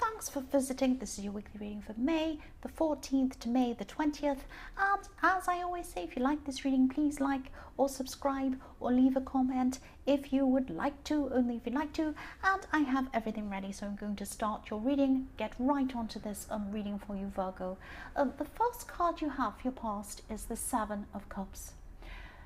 thanks for visiting. This is your weekly reading for May the 14th to May the 20th. And as I always say, if you like this reading, please like or subscribe or leave a comment if you would like to, only if you'd like to. And I have everything ready, so I'm going to start your reading, get right onto this reading for you, Virgo. The first card you have for your past is the Seven of Cups.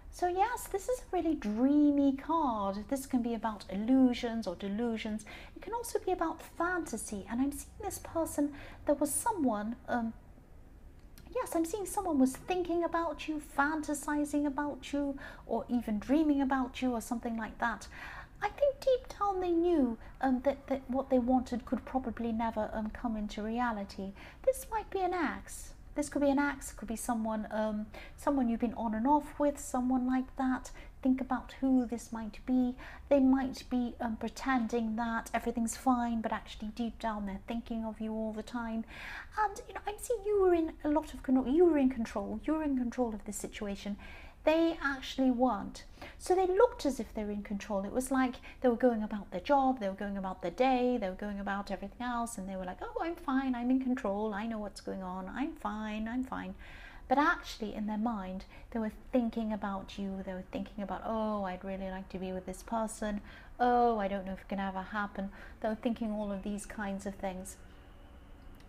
So yes, this is a really dreamy card. This can be about illusions or delusions. It can also be about fantasy. And I'm seeing this person, there was someone, yes, I'm seeing someone was thinking about you, fantasizing about you, or even dreaming about you or something like that. I think deep down they knew that what they wanted could probably never come into reality. This might be an ex. This could be an ex, could be someone you've been on and off with, someone like that. Think about who this might be. They might be pretending that everything's fine, but actually deep down they're thinking of you all the time. And I'm seeing you were in a lot of control. You were in control. You were in control of this situation. They actually weren't. So they looked as if they were in control. It was like they were going about their job, they were going about their day, they were going about everything else, and they were like, oh, I'm fine, I'm in control, I know what's going on, I'm fine, I'm fine. But actually in their mind, they were thinking about you, they were thinking about, oh, I'd really like to be with this person, oh, I don't know if it can ever happen. They were thinking all of these kinds of things.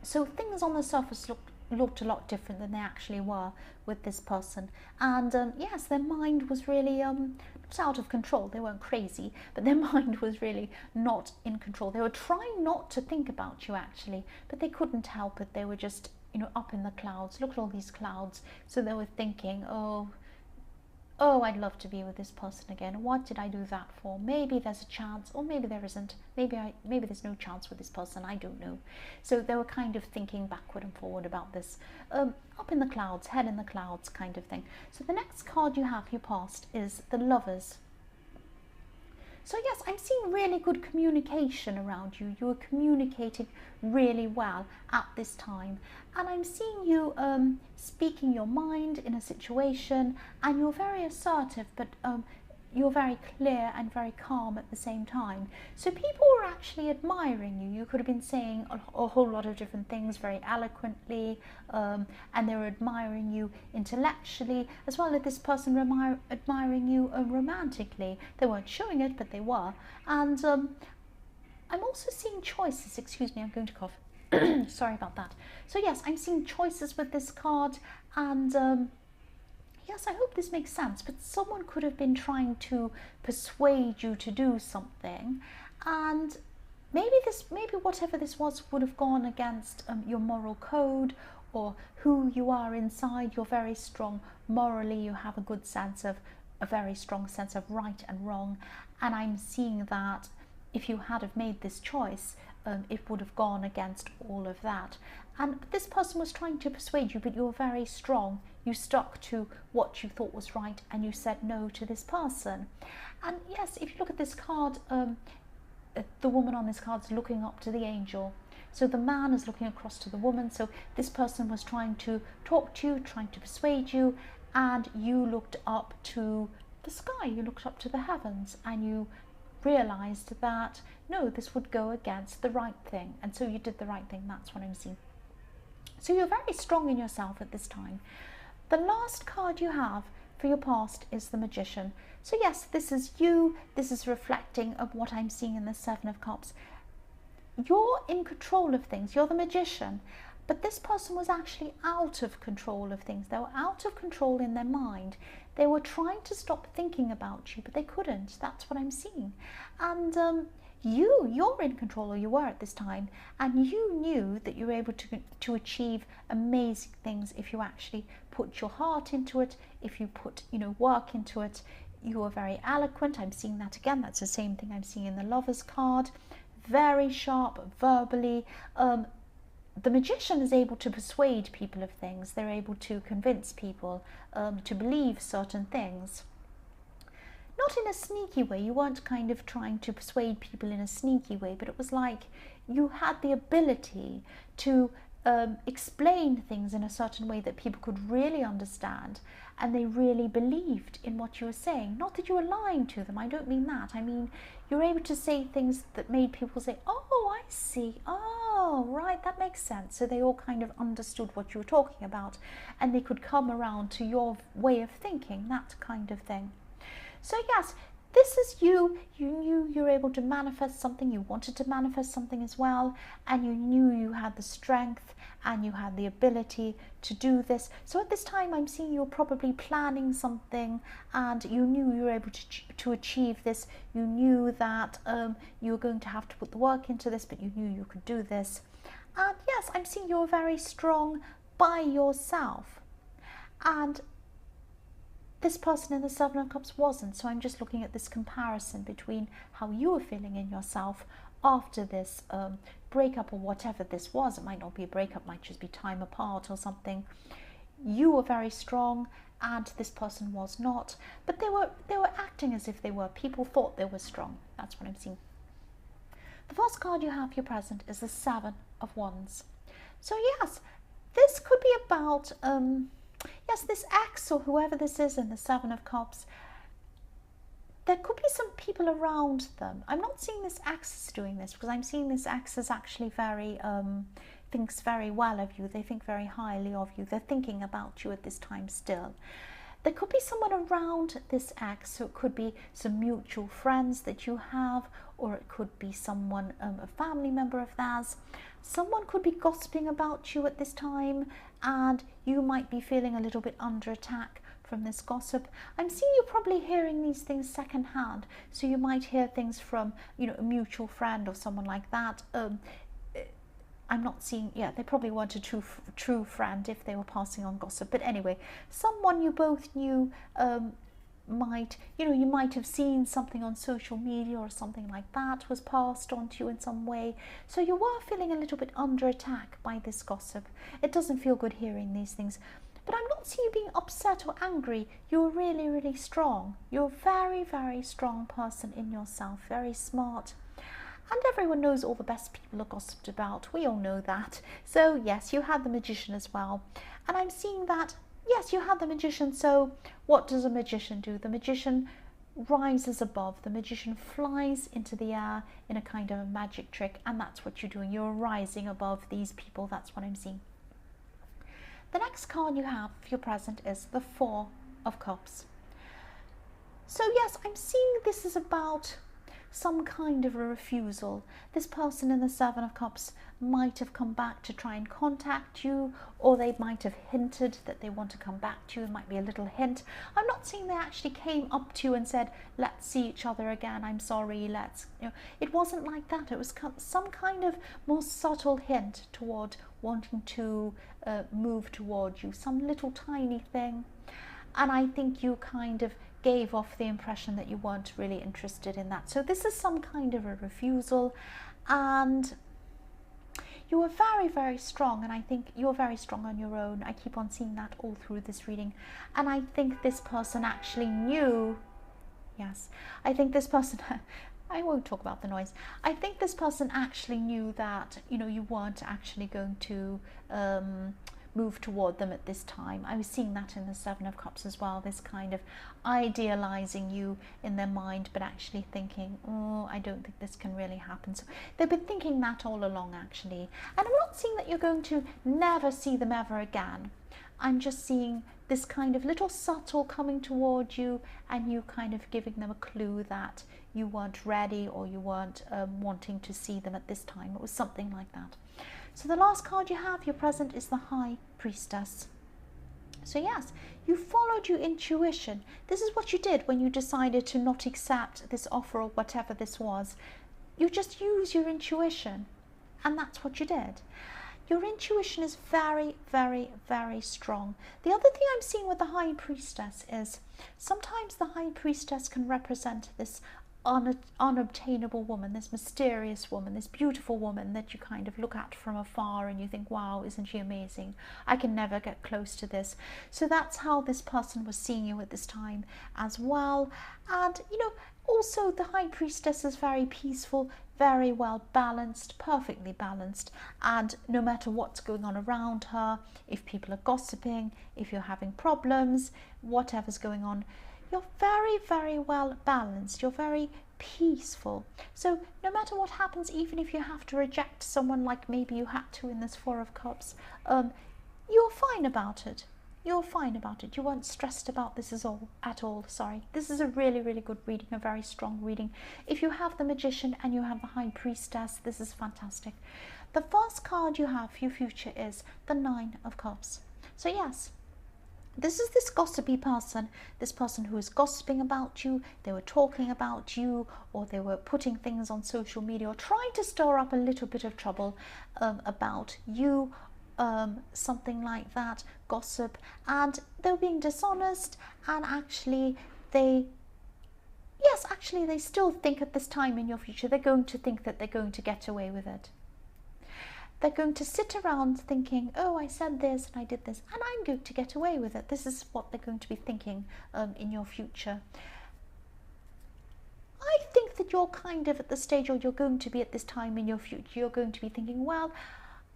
So things on the surface looked a lot different than they actually were with this person. And yes, their mind was really not out of control. They weren't crazy, but their mind was really not in control. They were trying not to think about you actually, but they couldn't help it. They were just up in the clouds. Look at all these clouds. So they were thinking, oh, I'd love to be with this person again. What did I do that for? Maybe there's a chance, or maybe there isn't. Maybe there's no chance with this person. I don't know. So they were kind of thinking backward and forward about this. Up in the clouds, head in the clouds kind of thing. So the next card you have, your past, is the Lovers. So yes, I'm seeing really good communication around you. You are communicating really well at this time. And I'm seeing you speaking your mind in a situation, and you're very assertive, but you're very clear and very calm at the same time. So people were actually admiring you. You could have been saying a whole lot of different things very eloquently, and they were admiring you intellectually, as well as this person admiring you romantically. They weren't showing it, but they were. And I'm also seeing choices. Excuse me, I'm going to cough. Sorry about that. So yes, I'm seeing choices with this card, and yes, I hope this makes sense, but someone could have been trying to persuade you to do something, and maybe whatever this was would have gone against your moral code or who you are inside. You're very strong morally. You have a very strong sense of right and wrong, and I'm seeing that if you had have made this choice, it would have gone against all of that. And this person was trying to persuade you, but you're very strong. You stuck to what you thought was right, and you said no to this person. And yes, if you look at this card, the woman on this card is looking up to the angel. So the man is looking across to the woman. So this person was trying to talk to you, trying to persuade you, and you looked up to the sky, you looked up to the heavens, and you realized that no, this would go against the right thing, and so you did the right thing. That's what I'm seeing. So you're very strong in yourself at this time. The last card you have for your past is the Magician. So yes, this is you. This is reflecting of what I'm seeing in the Seven of Cups. You're in control of things. You're the magician. But this person was actually out of control of things. They were out of control in their mind. They were trying to stop thinking about you, but they couldn't. That's what I'm seeing. And you're in control, or you were at this time, and you knew that you were able to achieve amazing things if you actually put your heart into it, if you put work into it. You were very eloquent. I'm seeing that again. That's the same thing I'm seeing in the Lovers card. Very sharp verbally. The Magician is able to persuade people of things. They're able to convince people to believe certain things. Not in a sneaky way. You weren't kind of trying to persuade people in a sneaky way, but it was like you had the ability to explain things in a certain way that people could really understand, and they really believed in what you were saying. Not that you were lying to them. I don't mean that. I mean, you're able to say things that made people say, oh, I see. Oh, oh, right, that makes sense. So they all kind of understood what you were talking about, and they could come around to your way of thinking, that kind of thing. So yes, this is you. You knew you were able to manifest something. You wanted to manifest something as well, and you knew you had the strength and you had the ability to do this. So at this time, I'm seeing you're probably planning something, and you knew you were able to achieve this. You knew that you were going to have to put the work into this, but you knew you could do this. And yes, I'm seeing you're very strong by yourself. And this person in the Seven of Cups wasn't. So I'm just looking at this comparison between how you were feeling in yourself after this breakup, or whatever this was. It might not be a breakup, might just be time apart or something. You were very strong and this person was not, but they were acting as if they were. People thought they were strong. That's what I'm seeing. The first card you have, your present, is the Seven of Wands. So yes, this could be about yes, this ex or whoever this is in the Seven of Cups, there could be some people around them. I'm not seeing this ex is doing this, because I'm seeing this ex is actually very, thinks very well of you. They think very highly of you. They're thinking about you at this time still. There could be someone around this ex, so it could be some mutual friends that you have, or it could be someone, a family member of theirs. Someone could be gossiping about you at this time, and you might be feeling a little bit under attack from this gossip. I'm seeing you probably hearing these things secondhand, so you might hear things from, you know, a mutual friend or someone like that. I'm not seeing, yeah, they probably weren't a true friend if they were passing on gossip. But anyway, someone you both knew you might have seen something on social media or something like that was passed on to you in some way. So you were feeling a little bit under attack by this gossip. It doesn't feel good hearing these things. But I'm not seeing you being upset or angry. You're really, really strong. You're a very, very strong person in yourself, very smart. And everyone knows all the best people are gossiped about. We all know that. So yes, you had the Magician as well. And I'm seeing that, yes, you had the Magician. So what does a magician do? The magician rises above. The magician flies into the air in a kind of a magic trick. And that's what you're doing. You're rising above these people. That's what I'm seeing. The next card you have for your present is the Four of Cups. So yes, I'm seeing this is about some kind of a refusal. This person in the Seven of Cups might have come back to try and contact you, or they might have hinted that they want to come back to you. It might be a little hint. I'm not saying they actually came up to you and said, let's see each other again, I'm sorry, let's, it wasn't like that. It was some kind of more subtle hint toward wanting to move toward you, some little tiny thing. And I think you kind of gave off the impression that you weren't really interested in that. So this is some kind of a refusal, and you were very, very strong, and I think you're very strong on your own. I keep on seeing that all through this reading. And I think this person actually knew, yes, I think this person, I won't talk about the noise. I think this person actually knew that, you weren't actually going to move toward them at this time. I was seeing that in the Seven of Cups as well, this kind of idealizing you in their mind, but actually thinking, oh, I don't think this can really happen. So they've been thinking that all along, actually. And I'm not seeing that you're going to never see them ever again. I'm just seeing this kind of little subtle coming toward you, and you kind of giving them a clue that you weren't ready, or you weren't wanting to see them at this time. It was something like that. So the last card you have, your present, is the High Priestess. So yes, you followed your intuition. This is what you did when you decided to not accept this offer or whatever this was. You just use your intuition, and that's what you did. Your intuition is very, very, very strong. The other thing I'm seeing with the High Priestess is sometimes the High Priestess can represent this unobtainable woman, this mysterious woman, this beautiful woman that you kind of look at from afar and you think, wow, isn't she amazing? I can never get close to this. So that's how this person was seeing you at this time as well. And also the High Priestess is very peaceful, very well balanced, perfectly balanced, and no matter what's going on around her, if people are gossiping, if you're having problems, whatever's going on, you're very, very well balanced. You're very peaceful. So no matter what happens, even if you have to reject someone like maybe you had to in this Four of Cups, you're fine about it. You're fine about it. You weren't stressed about this at all. Sorry. This is a really, really good reading, a very strong reading. If you have the Magician and you have the High Priestess, this is fantastic. The first card you have for your future is the Nine of Cups. So yes, this is this gossipy person, this person who is gossiping about you, they were talking about you, or they were putting things on social media, or trying to stir up a little bit of trouble about you, something like that, gossip, and they were being dishonest, and actually they still think at this time in your future, they're going to think that they're going to get away with it. They're going to sit around thinking, oh, I said this and I did this, and I'm going to get away with it. This is what they're going to be thinking in your future. I think that you're kind of at the stage, or you're going to be at this time in your future, you're going to be thinking, well,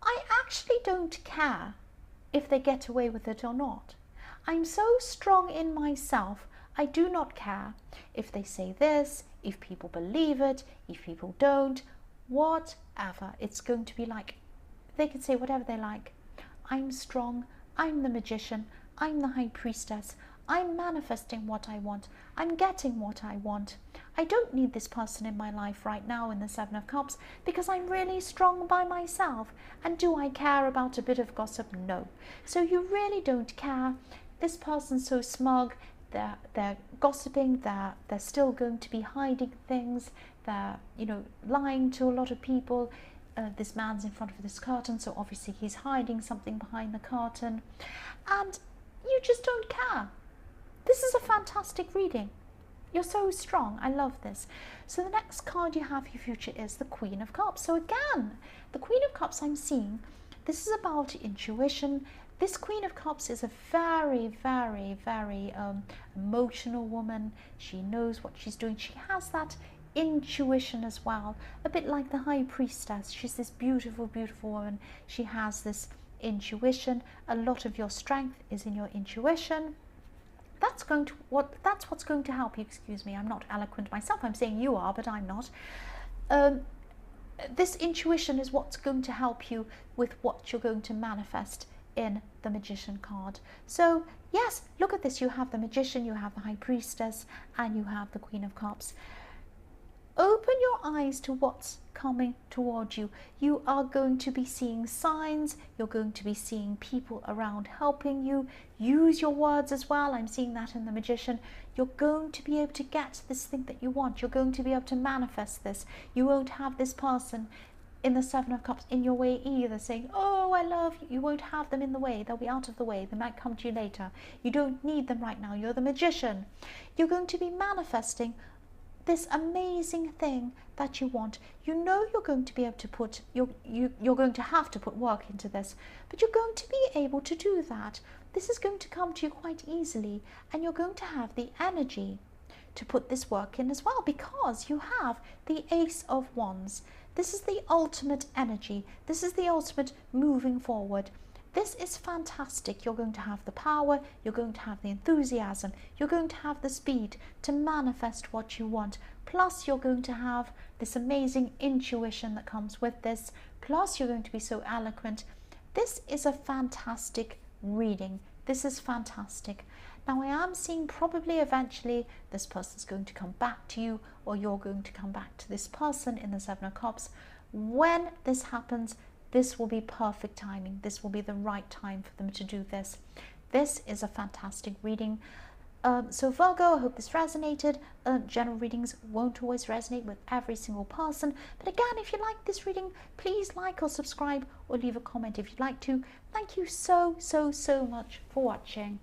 I actually don't care if they get away with it or not. I'm so strong in myself, I do not care if they say this, if people believe it, if people don't, whatever. It's going to be like, they can say whatever they like. I'm strong, I'm the Magician, I'm the High Priestess, I'm manifesting what I want, I'm getting what I want. I don't need this person in my life right now in the Seven of Cups because I'm really strong by myself. And do I care about a bit of gossip? No. So you really don't care. This person's so smug, they're gossiping, they're still going to be hiding things, they're, you know, lying to a lot of people. This man's in front of this curtain, so obviously he's hiding something behind the curtain, and you just don't care. This is a fantastic reading. You're so strong. I love this. So the next card you have for your future is the Queen of Cups. So again, the Queen of Cups I'm seeing, this is about intuition. This Queen of Cups is a very, very, very emotional woman. She knows what she's doing. She has that intuition as well, a bit like the High Priestess. She's this beautiful, beautiful woman. She has this intuition. A lot of your strength is in your intuition. That's what's going to help you. Excuse me, I'm not eloquent myself. I'm saying you are, but I'm not. This intuition is what's going to help you with what you're going to manifest in the Magician card. So yes, look at this. You have the Magician, you have the High Priestess, and you have the Queen of Cups. Open your eyes to what's coming toward you. You are going to be seeing signs. You're going to be seeing people around helping you. Use your words as well. I'm seeing that in the Magician. You're going to be able to get this thing that you want. You're going to be able to manifest this. You won't have this person in the Seven of Cups in your way either, saying, oh, I love you. You won't have them in the way. They'll be out of the way. They might come to you later. You don't need them right now. You're the Magician. You're going to be manifesting this amazing thing that you want. You know you're going to be able to put, you're going to have to put work into this, but you're going to be able to do that. This is going to come to you quite easily, and you're going to have the energy to put this work in as well, because you have the Ace of Wands. This is the ultimate energy. This is the ultimate moving forward. This is fantastic. You're going to have the power, you're going to have the enthusiasm, you're going to have the speed to manifest what you want. Plus you're going to have this amazing intuition that comes with this. Plus you're going to be so eloquent. This is a fantastic reading. This is fantastic. Now I am seeing probably eventually this person's going to come back to you, or you're going to come back to this person in the Seven of Cups. When this happens, this will be perfect timing. This will be the right time for them to do this. This is a fantastic reading. So Virgo, I hope this resonated. General readings won't always resonate with every single person. But again, if you like this reading, please like or subscribe or leave a comment if you'd like to. Thank you so, so, so much for watching.